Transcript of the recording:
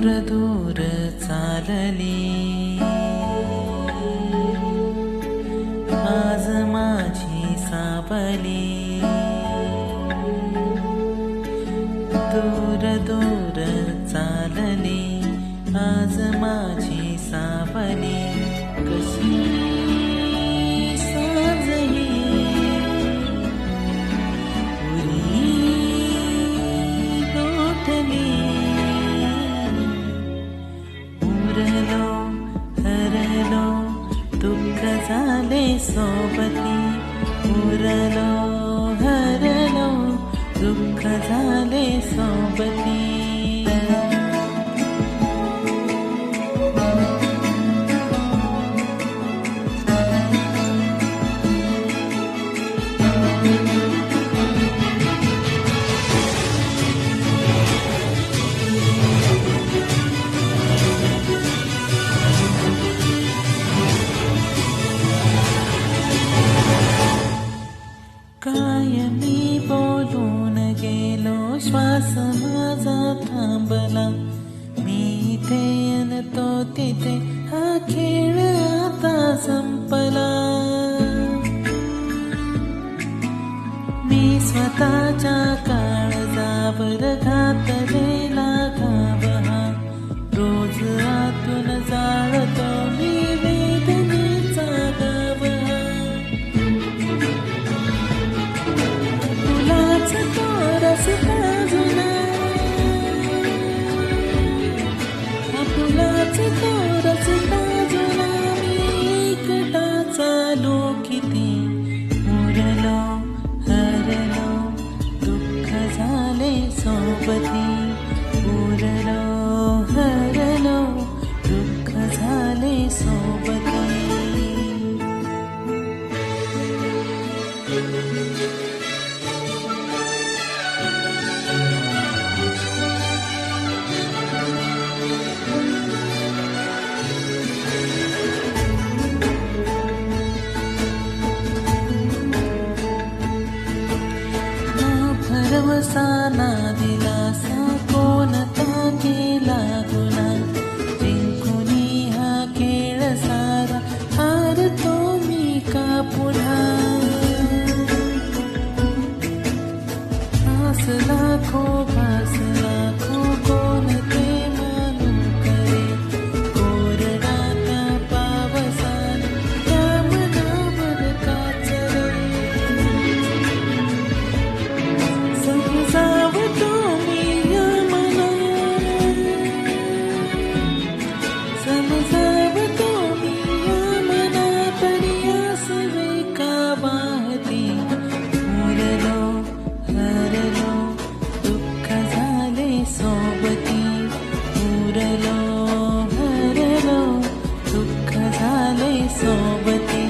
दूर दूर चालली आज माझी सावली, दूर दूर चालली आज माझी सावली. कशी साजही पुरी लोटली, उरलो हरलो दुःख झाले सोबती, उरलो हरलो दुःख झाले सोबती. काय मी बोलून गेलो, श्वास माझा थांबला, मी इथे अन तो तिथे, हा खेळ आता संपला. मी स्वतःच्या काळजावर घातलेला घाव हा, रोज आतून जाळतो मी वेदनेचा गाव हा. तो रस्ता जुना, फुलाच तो रस्ता जुना, मी एकटा चालू किती, उरलो हरलो दुःख झाले सोबती, उरलो हरलो दुःख झाले सोबती. भरवसा ना दिलासा कोणता केला गुन्हा, जिंकुनी हा खेळ सारा हारतो मी का पुन्हा. आस लाखो भास लाखो कोणते मानू करे, कोरडा त्या पावसाने त्या मनावर काचरे. समजावतो मी या मना, समजावतो मी या मना, तरी आसवे का वाहती, उरलो हरलो दुःख झाले सोबती, उरलो हरलो दुःख झाले सोबती.